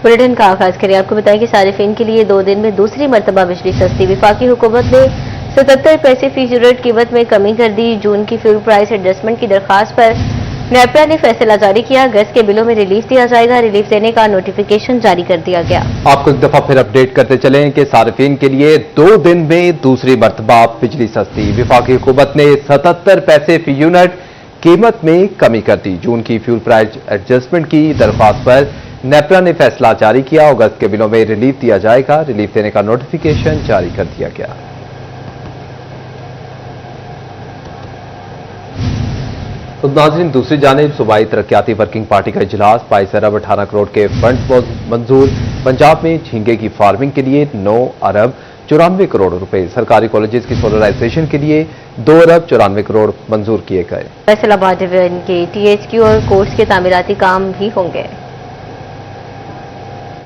Bulletin का आगाज करें। आपको बताएं कि सारिफिन के लिए 2 दिन में दूसरी मरतबा बिजली सस्ती। वफाकी हुकूमत ने 77 पैसे फी यूनिट कीमत में कमी कर दी। जून की फ्यूल प्राइस एडजस्टमेंट की दरख्वास्त पर नेपरा ने फैसला जारी किया। अगस्त के बिलों में रिलीफ दिया जाएगा। रिलीफ देने का नोटिफिकेशन जारी कर दिया गया। आपको एक दफा फिर अपडेट करते चलें कि सारिफिन के लिए 2 दिन में दूसरी मरतबा बिजली सस्ती। वफाकी हुकूमत ने 77 पैसे फी यूनिट कीमत में कमी कर दी। जून की फ्यूल प्राइस एडजस्टमेंट की दरख्वास्त पर नेपरा ने फैसला जारी किया। अगस्त के बिलों में रिलीफ दिया जाएगा। रिलीफ देने का नोटिफिकेशन जारी कर दिया गया। तो नाज़रीन, दूसरी जानिब सूबाई तरक्याती वर्किंग पार्टी का इजलास 22 अरब 18 करोड़ के फंड मंजूर। पंजाब में झींगे की फार्मिंग के लिए 9 अरब 94 करोड़ रुपए, सरकारी कॉलेजेस की सोलराइजेशन के लिए 2 अरब 94 करोड़ मंजूर किए गए। फैसलाबाद डिवीजन के THQ और कोर्ट्स के तामीराती काम भी होंगे।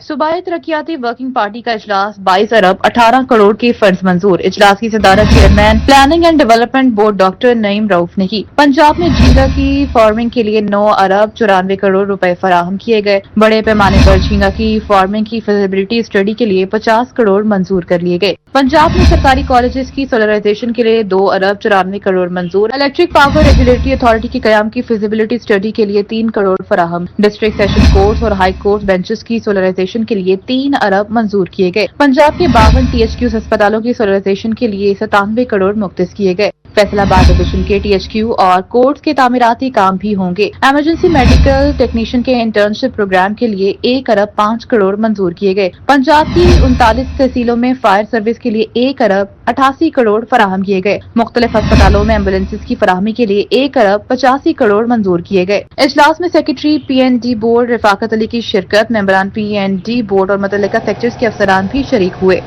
सूबाई तरक्याती वर्किंग पार्टी का इजलास 22 अरब 18 करोड़ के फंड्स मंजूर। इजलास की सदारत chairman planning and development board doctor Naeem Rauf ने की। पंजाब में झींगा की फार्मिंग के लिए 9 अरब 94 करोड़ रुपए फराहम किए गए। बड़े पैमाने पर झींगा की फार्मिंग की फिजिबिलिटी स्टडी के लिए 50 करोड़ मंजूर कर लिए गए। पंजाब में सरकारी कॉलेजेस की सोलराइजेशन के लिए 2 अरब 94 करोड़ मंजूर। इलेक्ट्रिक पावर रेगुलेटरी अथॉरिटी के कयाम की फिजिबिलिटी स्टडी के लिए 3 करोड़ फराहम। डिस्ट्रिक्ट सेशन कोर्ट्स और हाई कोर्ट बेंचेस की सोलराइजेशन के लिए 3 अरब मंजूर किए गए। पंजाब के 52 THQ अस्पतालों की सोलराइजेशन के लिए 97 करोड़ मुख्तस किए गए। फैसलाबाद डिवीजन के THQ और कोर्ट्स के तामीराती काम भी होंगे। इमरजेंसी मेडिकल टेक्नीशियन के इंटर्नशिप प्रोग्राम के लिए 1 अरब 5 करोड़ मंजूर किए गए। पंजाब की 39 तहसीलों में फायर सर्विस के लिए 1 अरब 88 करोड़ फराहम किए गए। मुख्तलिफ अस्पतालों में एम्बुलेंसेज की फराहमी के लिए 1 अरब 85 करोड़ मंजूर किए गए। इजलास में secretary PND board Rafaqat Ali की शिरकत, मेंबरान PND बोर्ड और मुतल्लिका सेक्टर्स के अफसरान भी शरीक हुए।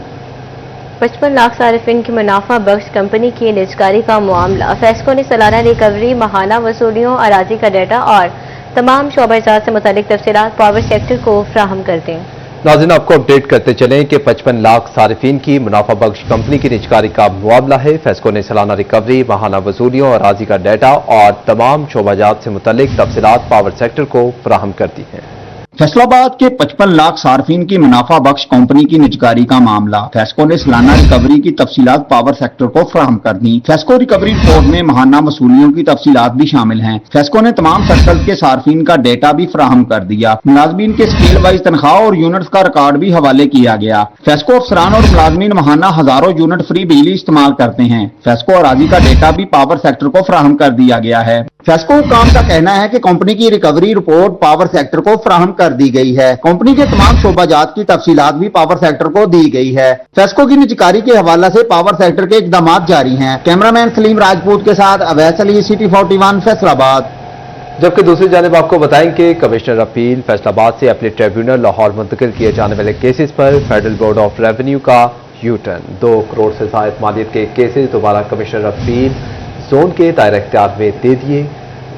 55 लाख सारिफिन की मुनाफा बख्श कंपनी की निजकारी का मामला। फेस्को ने सालाना रिकवरी, माहाना वसूलियों, अराजी का डाटा और तमाम शोबाजात से मुतालिक तफसीलात पावर सेक्टर को फराहम कर दें। नाज़रीन, आपको अपडेट करते चलें कि 55 लाख सारिफिन की मुनाफा बख्श कंपनी की निजकारी का मामला है। फेस्को ने सालाना रिकवरी, माहाना वसूलियों, अराजी का डाटा और तमाम शोबाजात से मुतालिक तफसीलात पावर सेक्टर को फराहम कर दी हैं। फैसलाबाद के 55 लाख सार्फिन की मुनाफा बख्श कंपनी की निजकारी का मामला। फेस्को ने सालाना रिकवरी की तफसीलात पावर सेक्टर को फराहम कर दी। फेस्को रिकवरी रिपोर्ट में माहाना वसूलियों की तफसीलात भी शामिल हैं। फेस्को ने तमाम सर्कल के सार्फिन का डेटा भी फराहम कर दिया। मुलाजमीन के स्केल वाइज तनख्वाह और यूनिट्स का रिकॉर्ड भी हवाले किया गया। फेस्को अफसरान और मुलाजमीन माहाना हजारों यूनिट फ्री बिजली इस्तेमाल करते हैं। फेस्को और आजी का डेटा भी पावर सेक्टर को फराहम कर दिया गया है। फेस्को हुकाम का कहना है कि कंपनी की रिकवरी रिपोर्ट पावर सेक्टर को फराहम कर दी गई है। कंपनी के तमाम शोबाजात की तफसीलात भी पावर सेक्टर को दी गई है। फेस्को की निजकारी के हवाले से पावर सेक्टर के इकदाम जारी हैं। कैमरामैन सलीम राजपूत के साथ अवैस अली, सिटी 41 फैसलाबाद। जबकि दूसरी जानिब आपको बताएं कि कमिश्नर अपील फैसलाबाद से अपील ट्रिब्यूनल लाहौर मुंतकिल किए जाने वाले केसेस पर फेडरल बोर्ड ऑफ रेवेन्यू का U-turn। 2 करोड़ से ज़ायद मालियत के केसेस दोबारा कमिश्नर अपील जोन के दायरा इख्तियार में दे दिए।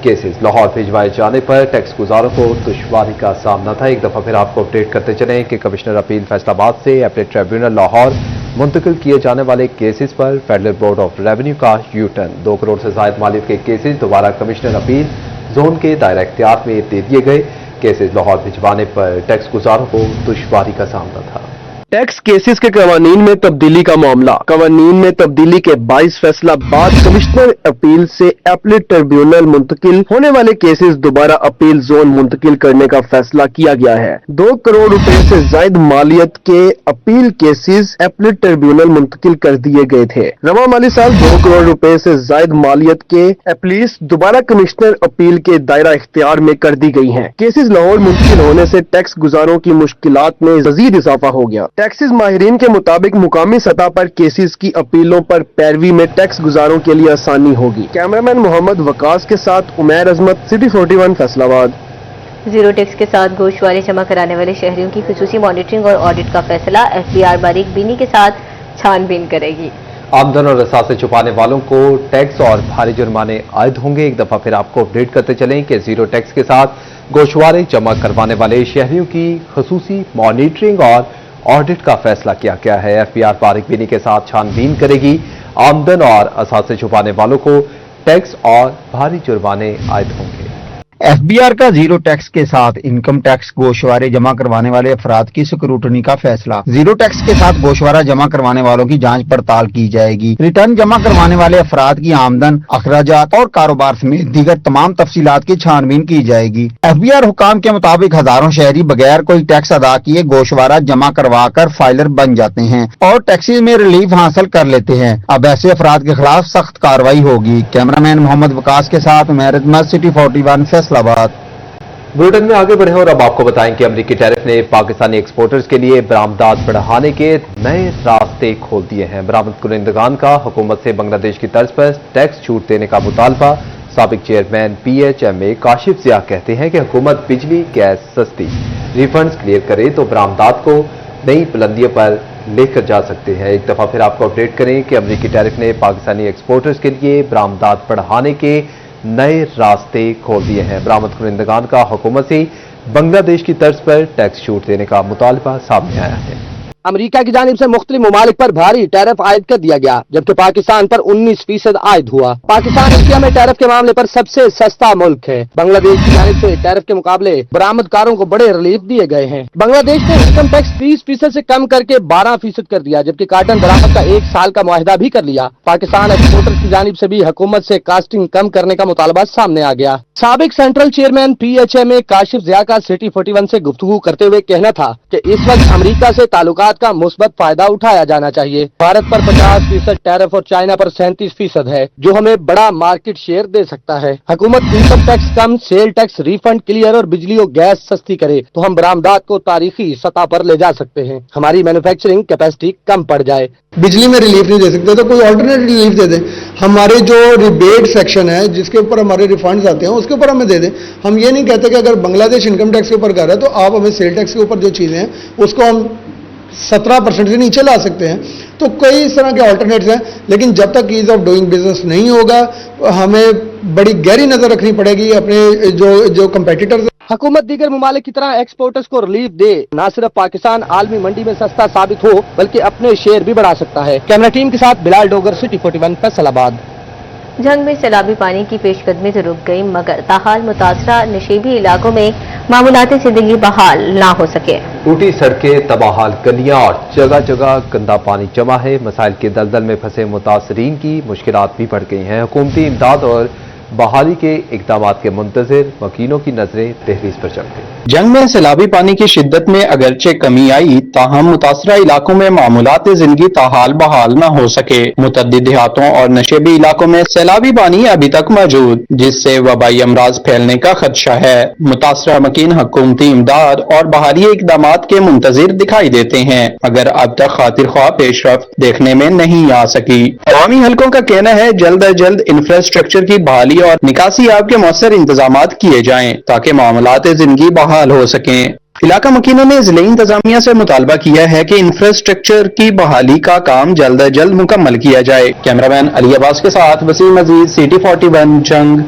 केसेस लाहौर भिजवाए जाने पर टैक्स गुजारों को दुश्वारी का सामना था। एक दफा फिर आपको अपडेट करते चलें कि कमिश्नर अपील फैसलाबाद से अपील ट्रिब्यूनल लाहौर मुंतकिल किए जाने वाले केसेस पर फेडरल बोर्ड ऑफ रेवेन्यू का U-turn। 2 करोड़ से ज़ायद मालियत के केसेस दोबारा कमिश्नर अपील जोन के दायरा इख्तियार में दे दिए गए। केसेस लाहौर भिजवाने पर टैक्स गुजारों को दुश्वारी का सामना था। टैक्स केसेस के कवानीन में तब्दीली का मामला। कवानीन में तब्दीली के 22 फैसला बाद कमिश्नर अपील से अपीलेट ट्रिब्यूनल मुंतकिल होने वाले केसेस दोबारा अपील जोन मुंतकिल करने का फैसला किया गया है। 2 करोड़ रुपए से जायद मालियत के अपील केसेस अपीलेट ट्रिब्यूनल मुंतकिल कर दिए गए थे। रवा माली साल 2 करोड़ रुपए से जायद मालियत के अपील्स दोबारा कमिश्नर अपील के दायरा इख्तियार में कर दी गई हैं। केसेस लाहौर मुंतकिल होने से टैक्स गुजारों की मुश्किलात में मजीद इजाफा हो गया। टैक्सेस माहिरीन के मुताबिक मुकामी सतह पर केसेस की अपीलों पर पैरवी में टैक्स गुजारों के लिए आसानी होगी। कैमरामैन मोहम्मद वकास के साथ उमैर अजमत, सिटी 41 फैसलाबाद। जीरो टैक्स के साथ गोश्त वाले जमा कराने वाले शहरियों की खुसूसी मॉनिटरिंग और ऑडिट का फैसला। FBR बारीक बीनी के साथ छानबीन करेगी। आमदन और रसा से छुपाने वालों को टैक्स और भारी जुर्माने आयद होंगे। एक दफा फिर आपको अपडेट करते चलें कि जीरो टैक्स के साथ गोशवारे जमा करवाने वाले शहरियों की खुसूसी मॉनिटरिंग और ऑडिट का फैसला किया गया है। FBR बारीक बीनी के साथ छानबीन करेगी। आमदन और रसा से छुपाने वालों को टैक्स और भारी जुर्माने आयद होंगे। FBR का जीरो टैक्स के साथ इनकम टैक्स गोशवारे जमा करवाने वाले अफराद की स्क्रूटनी का फैसला। जीरो टैक्स के साथ गोशवारा जमा करवाने वालों की जांच पड़ताल की जाएगी। रिटर्न जमा करवाने वाले अफराद की आमदन, अखराजात और कारोबार समेत दीगर तमाम तफसीलात की छानबीन की जाएगी। FBR हुकाम के मुताबिक हजारों शहरी बगैर कोई टैक्स अदा किए गोशवारा जमा करवा कर फाइलर बन जाते हैं और टैक्सेस में रिलीफ हासिल कर लेते हैं। अब ऐसे अफराद के खिलाफ सख्त कार्रवाई होगी। कैमरामैन मोहम्मद वकास के साथ उमैर अहमद, सिटी 41 फैसलाबाद। बुलेटिन में आगे बढ़े और अब आपको बताएं कि अमेरिकी टैरिफ ने पाकिस्तानी एक्सपोर्टर्स के लिए बरामदात बढ़ाने के नए रास्ते खोल दिए हैं। बरामद कुनिंदगान का हुकूमत से बांग्लादेश की तर्ज पर टैक्स छूट देने का मुतालबा। साबिक चेयरमैन PHMA काशिफ जिया कहते हैं कि हुकूमत बिजली, गैस सस्ती, रिफंड्स क्लियर करे तो बरामदात को नई बुलंदियों पर लेकर जा सकते हैं। एक दफा फिर आपको अपडेट करें कि अमेरिकी टैरिफ ने पाकिस्तानी एक्सपोर्टर्स के लिए बरामदात बढ़ाने के नए रास्ते खोल दिए हैं। बरामद कुनिंदगान का हुकूमत से बांग्लादेश की तर्ज पर टैक्स छूट देने का मुतालबा सामने आया है। अमेरिका की जानिब से मुख्तलिफ ममालिक पर भारी टैरिफ आयद कर दिया गया, जबकि पाकिस्तान पर 19% आयद हुआ। पाकिस्तान एशिया में टैरिफ के मामले पर सबसे सस्ता मुल्क है। बांग्लादेश की जानिब से टैरिफ के मुकाबले बरामदकारों को बड़े रिलीफ दिए गए हैं। बांग्लादेश ने इनकम टैक्स 30% से कम करके 12% कर दिया, जबकि कार्टन बरामद का 1 साल का मुआहिदा भी कर लिया। पाकिस्तान एक्सपोर्टर्स की जानिब से भी हुकूमत से कास्टिंग कम करने का मुतालबा सामने आ गया। साबिक सेंट्रल चेयरमैन PHMA काशिफ जिया का सिटी 41 से गुफ्तगू करते हुए कहना था कि इस वक्त अमेरिका से ताल्लुकात का मुस्बत फायदा उठाया जाना चाहिए। भारत पर 50% टैरिफ और चाइना पर 37% है, जो हमें बड़ा मार्केट शेयर दे सकता है। हुकूमत इनकम टैक्स कम, सेल टैक्स रिफंड क्लियर और बिजली और गैस सस्ती करे तो हम बरामदात को तारीखी सतह पर ले जा सकते हैं। हमारी मैन्युफैक्चरिंग कैपेसिटी कम पड़ जाए। बिजली में रिलीफ नहीं दे सकते तो कोई ऑल्टरनेट रिलीफ दे दें। हमारे जो रिबेट सेक्शन है जिसके ऊपर हमारे रिफंड्स आते हैं उसके ऊपर हमें दे दें। हम ये नहीं कहते कि अगर बांग्लादेश इनकम टैक्स के ऊपर कर रहा है तो आप हमें सेल टैक्स के ऊपर जो चीज़ें हैं उसको हम 17% से नीचे ला सकते हैं। तो कई इस तरह के ऑल्टरनेट्स हैं, लेकिन जब तक ईज ऑफ डूइंग बिजनेस नहीं होगा हमें बड़ी गहरी नजर रखनी पड़ेगी अपने जो कंपेटिटर्स। हुकूमत दीगर ममालिक की तरह एक्सपोर्टर्स को रिलीफ दे, न सिर्फ पाकिस्तान आलमी मंडी में सस्ता साबित हो बल्कि अपने शेयर भी बढ़ा सकता है। कैमरा टीम के साथ बिलाल डोगर, सिटी 41 फैसलाबाद। जंग में सैलाबी पानी की पेशकदमी तो रुक गई, मगर ताहाल मुतासरा नशीबी इलाकों में मामूलाती जिंदगी बहाल ना हो सके। टूटी सड़कें, तबाहाल गलियां और जगह जगह गंदा पानी जमा है। मसाइल के दलदल में फंसे मुतासरीन की मुश्किलात भी बढ़ गई हैं। हुकूमती इमदाद और बहाली के इकदामात के मुंतजिर मकीनों की नजरें तहरीस पर चढ़ गई। जंग में सैलाबी पानी की शिद्दत में अगरचे कमी आई, ताहम मुतासरा इलाकों में मामूलात जिंदगी ताहाल बहाल न हो सके। मुतअद्दिद देहातों और नशेबी इलाकों में सैलाबी पानी अभी तक मौजूद, जिससे वबाई अमराज फैलने का खदशा है। मुतासरा मकीन हुकूमती इमदाद और बहाली इकदामात के मुंतजिर दिखाई देते हैं, अगर अब तक खातिर ख्वाह पेशरफ्त देखने में नहीं आ सकी। अवामी हलकों का कहना है जल्द अज जल्द इंफ्रास्ट्रक्चर की बहाली और निकासी आब के मौसर इंतजामात किए जाएं ताकि मामलात जिंदगी बहाल हो सकें। इलाका मकीनों ने जिले इंतजामिया से मुतालबा किया है कि इंफ्रास्ट्रक्चर की बहाली का काम जल्द अज जल्द मुकम्मल किया जाए। कैमरामैन अली अब्बास के साथ वसीम अजीज, सिटी 41 जंग।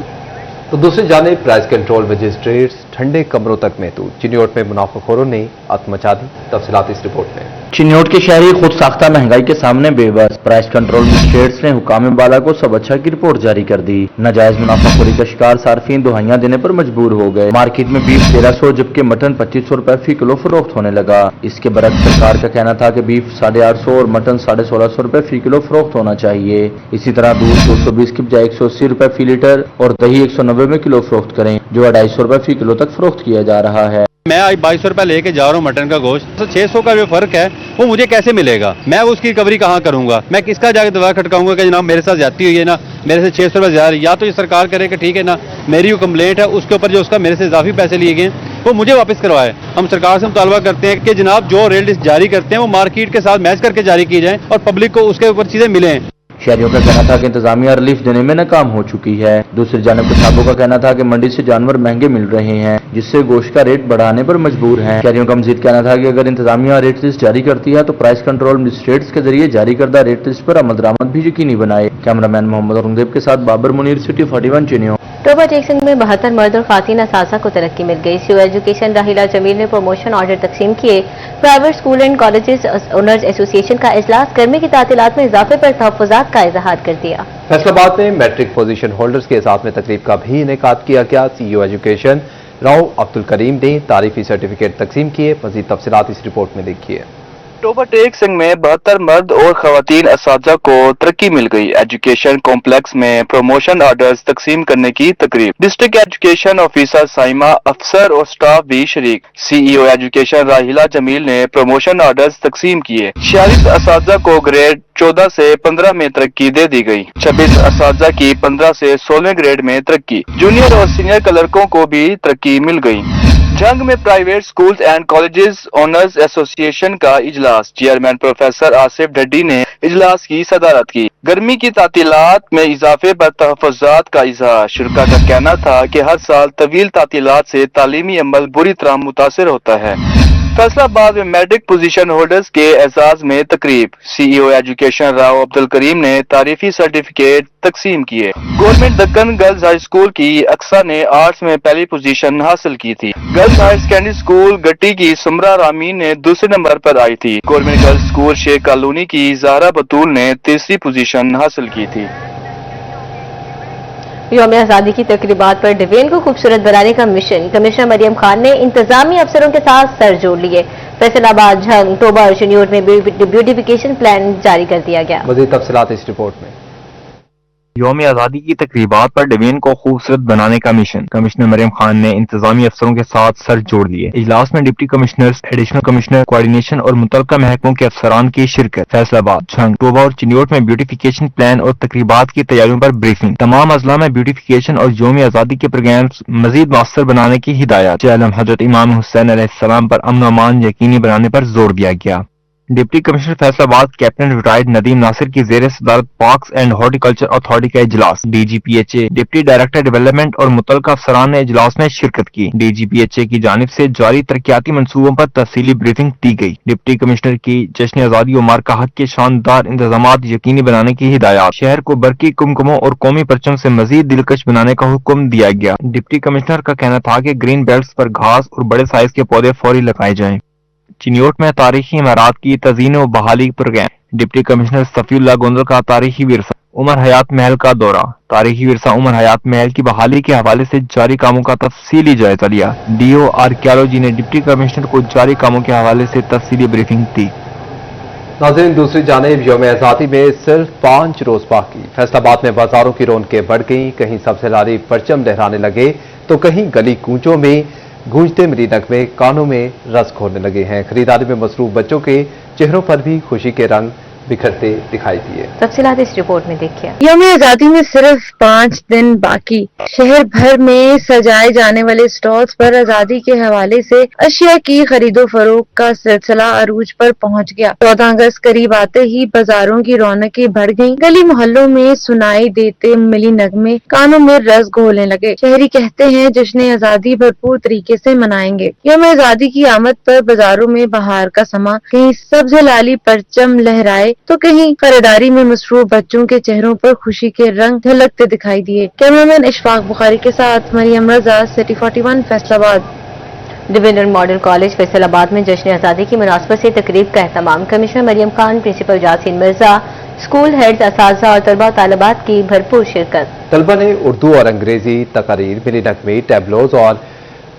तो दूसरी जानिब प्राइस कंट्रोल मजिस्ट्रेट्स ठंडे कमरों तक महदूद। चिन्योट में मुनाफाखोरों ने आत्म मचा दी। तफसीलात इस रिपोर्ट में। चिन्योट के शहरी खुद साख्ता महंगाई के सामने बेबस। प्राइस कंट्रोल मजिस्ट्रेट्स ने हुकाम बाला को सब अच्छा की रिपोर्ट जारी कर दी। नाजायज मुनाफाखोरी का शिकार सार्फिन दुहाइयां देने पर मजबूर हो गए। मार्केट में बीफ 1300 जबकि मटन 2500 रुपए फी किलो फरोख्त होने लगा। इसके बरक्स सरकार का कहना था कि बीफ 850 और मटन 1650 रुपए फी किलो फरोख्त होना चाहिए। इसी तरह दूध 220 की बजाय 180 रुपए फी लीटर और दही 190 में किलो फरोख्त करें, जो 250 रुपए फी किलो तक फरोख्त किया जा रहा है। मैं आज 2200 रुपए लेके जा रहा हूँ मटन का गोश्त, तो 600 का जो फर्क है वो मुझे कैसे मिलेगा? मैं उसकी रिकवरी कहाँ करूंगा? मैं किसका जाकर दवा खटकाऊंगा कि जनाब मेरे साथ ज्यादती हुई है ना, मेरे से 600 रुपए ज्यादा? या तो ये सरकार करे कि ठीक है ना, मेरी जो कंप्लेंट है उसके ऊपर जो उसका मेरे से इजाफी पैसे लिए गए वो मुझे वापस करवाए। हम सरकार से मुतालबा करते हैं कि जनाब जो रेट लिस्ट जारी करते हैं वो मार्केट के साथ मैच करके जारी की जाए और पब्लिक को उसके ऊपर चीजें मिलें। शहरियों का कहना था कि इंतजामिया रिलीफ देने में नाकाम हो चुकी है। दूसरी जानब किसानों का कहना था कि मंडी से जानवर महंगे मिल रहे हैं, जिससे गोश्त का रेट बढ़ाने पर मजबूर हैं। शहरियों का मजीद कहना था कि अगर इंतजामिया रेट लिस्ट जारी करती है तो प्राइस कंट्रोल मजिस्ट्रेट्स के जरिए जारी करदा रेट लिस्ट पर अमल दरामद भी यकीनी बनाए। कैमरामैन मोहम्मद औरंगजेब के साथ बाबर मुनीर, सिटी 41 चिन्योट। टोबा टेक्सिंग में 72 मर्द और खातिन असासा को तरक्की मिल गई। सीओ एजुकेशन राहिला जमील ने प्रमोशन ऑर्डर तकसीम किए। Private school and colleges owners association का इजलास गर्मी की तातीलात में इजाफे पर तहफ्फुजात इश्तियाक का इजहार कर दिया। फैसलाबाद में मैट्रिक पोजीशन होल्डर्स के साथ में तकरीब का भी इनेकाद किया गया। सीईओ एजुकेशन राव अब्दुल करीम ने तारीफी सर्टिफिकेट तकसीम किए। मजीद तफसीलात इस रिपोर्ट में देखिए। ओवरटेक संघ में 72 मर्द और खवातीन असातिज़ा को तरक्की मिल गई। एजुकेशन कॉम्प्लेक्स में प्रमोशन ऑर्डर्स तकसीम करने की तकरीब। डिस्ट्रिक्ट एजुकेशन ऑफिसर साइमा, अफसर और स्टाफ भी शरीक। सीईओ एजुकेशन राहिला जमील ने प्रमोशन ऑर्डर्स तकसीम किए। 46 असातिज़ा को ग्रेड 14 से 15 में तरक्की दे दी गई। 26 असातिज़ा की 15 से 16 ग्रेड में तरक्की। जूनियर और सीनियर क्लर्कों को भी तरक्की मिल गई। जंग में private schools and colleges owners association का इजलास। चेयरमैन प्रोफेसर आसिफ ढड्डी ने इजलास की सदारत की। गर्मी की तातीलात में इजाफे पर तहफ़्फ़ुज़ात का इज़हार। शुरका का कहना था कि हर साल तवील तातीलात से तालीमी अमल बुरी तरह मुतासिर होता है। फैसलाबाद में मैट्रिक पोजीशन होल्डर्स के एजाज में तकरीब। सीईओ एजुकेशन राव अब्दुल करीम ने तारीफी सर्टिफिकेट तकसीम किए। Government Deccan girls high school की अक्सा ने आर्ट्स में पहली पोजीशन हासिल की थी। गर्ल्स हायर सेकेंडरी स्कूल गट्टी की सुमरा रामीन ने दूसरे नंबर पर आई थी। Government girls school Sheikh colony की ज़हरा बतूल ने तीसरी पोजीशन हासिल की थी। यौम आज़ादी की तकरीबात पर डिवीजन को खूबसूरत बनाने का मिशन। कमिश्नर मरियम खान ने इंतजामी अफसरों के साथ सर जोड़ लिए। फैसलाबाद, झंग, टोबा और चिन्योट में ब्यूटिफिकेशन प्लान जारी कर दिया गया। मज़ीद तफसीलात इस रिपोर्ट में। यौम आज़ादी की तकरीबात पर डिवीजन को खूबसूरत बनाने का मिशन। कमिश्नर मरियम खान ने इंतजामी अफसरों के साथ सर जोड़ लिए। इजलास में deputy commissioners, additional commissioner, coordination और मुतल्लिका महकमों के अफसरान की शिरकत। फैसलाबाद, झंग, टोबा और चिन्योट में ब्यूटिफिकेशन प्लान और तकरीबात की तैयारियों पर ब्रीफिंग। तमाम अजला में ब्यूटिफिकेशन और यौम आज़ादी के प्रोग्राम मजीद मौसर बनाने की हिदायत। आलम हजरत इमाम हुसैन अलैहिस्सलाम पर अमन अमान यकीनी बनाने पर जोर दिया गया। Deputy commissioner Faisalabad captain retired Nadeem Nasir की जेर सदारत पार्क्स एंड हॉर्टिकल्चर अथॉरिटी का इजलास। डीजीपीएचए, डिप्टी डायरेक्टर डेवलपमेंट और मुतल्लिका अफसरान ने इजलास में शिरकत की। डीजीपीएचए की जानिब से जारी तरक्याती मंसूबों पर तफसीली ब्रीफिंग दी गई। डिप्टी कमिश्नर की जश्न आज़ादी और मार्का हक के शानदार इंतजामात यकीनी बनाने की हिदायत। शहर को बरकी कुमकुमों और कौमी परचम से मजीद दिलकश बनाने का हुक्म दिया गया। डिप्टी कमिश्नर का कहना था कि ग्रीन बेल्ट पर घास और बड़े साइज के पौधे फौरी लगाए जाएं। चिन्योट में तारीखी इमारत की तज़ीन व बहाली program. Deputy commissioner Safiullah Gondal का तारीखी विरसा उमर हयात महल का दौरा। तारीखी विरसा उमर हयात महल की बहाली के हवाले से जारी कामों का तफसीली जायजा लिया। डीओ आर्कियोलॉजी ने डिप्टी कमिश्नर को जारी कामों के हवाले से तफसीली ब्रीफिंग दी। नाज़रीन, दूसरी जानिब यौम आज़ादी में सिर्फ 5 रोज बाकी। फैसलाबाद में बाजारों की रौनकें बढ़ गईं। कहीं सबसे लारी परचम लहराने लगे तो कहीं गली कूचों में गूंजते मिली नगमे कानों में रस घोलने लगे हैं। खरीदारी में मसरूफ बच्चों के चेहरों पर भी खुशी के रंग बिखरते दिखाई दिए। तफसीलात इस रिपोर्ट में देखिए। यौम आज़ादी में सिर्फ 5 दिन बाकी। शहर भर में सजाए जाने वाले स्टॉल्स पर आज़ादी के हवाले से अशिया की खरीदो फरोख्त का सिलसिला अरूज पर पहुंच गया। 14 अगस्त करीब आते ही बाजारों की रौनकें बढ़ गईं। गली मोहल्लों में सुनाई देते मिली नगमे कानों में रस घोलने लगे। शहरी कहते हैं जश्न आज़ादी भरपूर तरीके से मनाएंगे। यौम आज़ादी की आमद पर बाजारों में बहार का समा। कहीं सब्ज लाली परचम लहराए तो कहीं खरीदारी में मसरूफ बच्चों के चेहरों पर खुशी के रंग झलकते दिखाई दिए। कैमरामैन इशफाक बुखारी के साथ Maryam Raza, city 41 Faisalabad. Divisional model college Faisalabad में जश्न आज़ादी की मुनासबत से तकरीब का एहतमाम। Commissioner Maryam Khan, principal Yasin Mirza, school heads, असातिज़ा और तलबा तालिबात की भरपूर शिरकत। तलबा ने उर्दू और अंग्रेजी तकारीर, मिली नगमे, टैबलोज और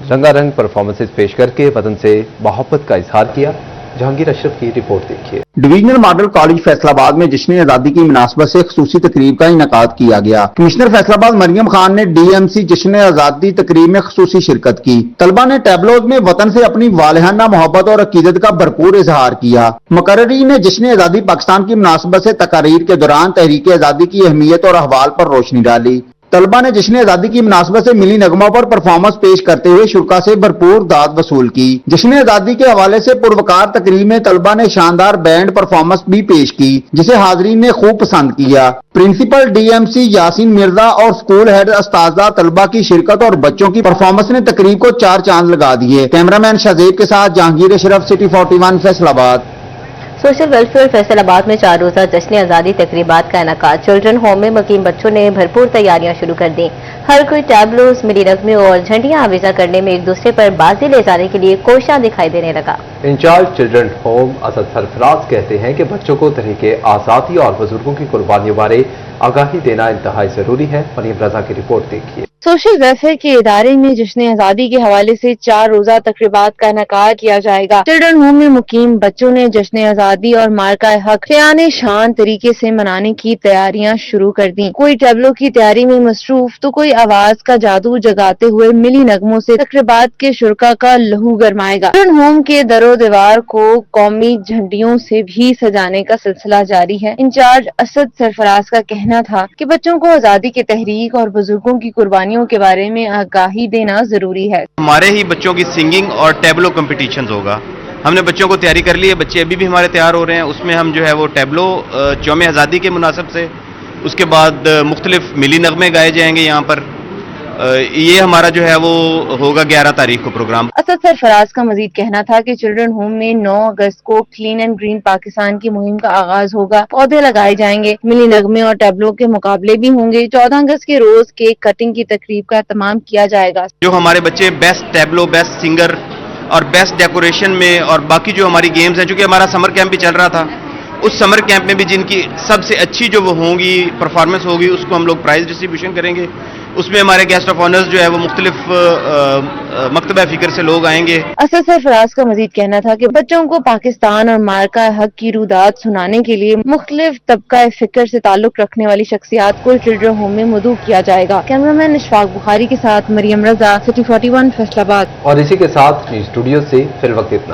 रंगारंग परफॉर्मेंसेज पेश करके वतन से मोहब्बत का इजहार किया। जहांगीर अशरफ की रिपोर्ट देखिए। डिवीजनल मॉडल कॉलेज फैसलाबाद में जश्न आज़ादी की मुनासबत से खसूसी तकरीब का इनेकाद किया गया। कमिश्नर फैसलाबाद मरियम खान ने डीएमसी जश्न आज़ादी तकरीब में खसूसी शिरकत की। तलबा ने टैबलोज में वतन से अपनी वालिहाना मोहब्बत और अकीदत का भरपूर इजहार किया। मुकर्ररीन ने जश्न आज़ादी पाकिस्तान की मुनासबत से तकारीर के दौरान तहरीक आज़ादी की अहमियत और अहवाल पर रोशनी डाली। तलबा ने जश्न आज़ादी की मुनासबत से मिली नगमों पर परफॉर्मेंस पेश करते हुए शुरा से भरपूर दाद वसूल की। जश्न आज़ादी के हवाले से पुरवकार तकरीब में तलबा ने शानदार बैंड परफॉर्मेंस भी पेश की, जिसे हाजरीन ने खूब पसंद किया। प्रिंसिपल डीएमसी यासीन मिर्जा और स्कूल हेड अस्ताज़ा तलबा की शिरकत और बच्चों की परफॉर्मेंस ने तकरीब को 4 चांद लगा दिए। कैमरामैन शाहजेब के साथ Jahangir Ashraf, city 41 Faisalabad. Social welfare Faisalabad में 4 रोजा जश्न आज़ादी तकरीबात का इनेकाद। चिल्ड्रन होम में मुकीम बच्चों ने भरपूर तैयारियां शुरू कर दी। हर कोई टैबलोस, मिली रकमें और झंडियां आविजा करने में एक दूसरे पर बाजी ले जाने के लिए कोशियां दिखाई देने लगा। Incharge children home Asad Sarfaraz कहते हैं कि बच्चों को तहरीके आज़ादी और बुजुर्गों की कुर्बानियों बारे आगाही देना इंतहाई जरूरी है। मरियम रजा की रिपोर्ट देखिए। सोशल वेलफेयर के इदारे में जश्न आज़ादी के हवाले से 4 रोजा तकरीबात का इनेकाद किया जाएगा। चिल्ड्रन होम में मुकीम बच्चों ने जश्न आज़ादी और मार्का हक शान शान तरीके से मनाने की तैयारियां शुरू कर दी। कोई टैबलो की तैयारी में मसरूफ तो कोई आवाज का जादू जगाते हुए मिली नगमों से तकरीबात के शुरका का लहू गरमाएगा। चिल्ड्रन होम के दरो दीवार को कौमी झंडियों से भी सजाने का सिलसिला जारी है। इंचार्ज असद सरफराज का कहना था कि बच्चों को आज़ादी के तहरीक और बुजुर्गों की कुर्बानियों के बारे में आगाही देना जरूरी है। हमारे ही बच्चों की सिंगिंग और टैबलो कंपटीशन होगा। हमने बच्चों को तैयारी कर ली है, बच्चे अभी भी हमारे तैयार हो रहे हैं। उसमें हम जो है वो टैबलो यौम आज़ादी के मुनासिब से, उसके बाद मुख्तलिफ मिली नगमे गाए जाएंगे यहाँ पर। ये हमारा जो है वो होगा 11 तारीख को प्रोग्राम। असद सरफराज का मजीद कहना था कि चिल्ड्रन होम में 9 अगस्त को क्लीन एंड ग्रीन पाकिस्तान की मुहिम का आगाज होगा। पौधे लगाए जाएंगे, मिली नगमे और टैबलो के मुकाबले भी होंगे। 14 अगस्त के रोज केक कटिंग की तकरीब का एहतमाम किया जाएगा। जो हमारे बच्चे बेस्ट टैबलो, बेस्ट सिंगर और बेस्ट डेकोरेशन में और बाकी जो हमारी गेम्स हैं, चूंकि हमारा समर कैंप भी चल रहा था, उस समर कैंप में भी जिनकी सबसे अच्छी जो वो होंगी परफॉर्मेंस होगी, उसको हम लोग प्राइज डिस्ट्रीब्यूशन करेंगे। उसमें हमारे गेस्ट ऑफ ऑनर्स जो है वो मुख्तलिफ मकतबा फिक्र से लोग आएंगे। असद सरफराज का मजीद कहना था कि बच्चों को पाकिस्तान और मार्का हक की रुदात सुनाने के लिए मुख्तलिफ तबका फिक्र से ताल्लुक रखने वाली शख्सियात को चिल्ड्रन होम में मदऊ किया जाएगा। कैमरामैन इशफाक बुखारी के साथ मरियम रजा, सिटी 41 फैसलाबाद। और इसी के साथ स्टूडियो से फिर वक्त इतना है।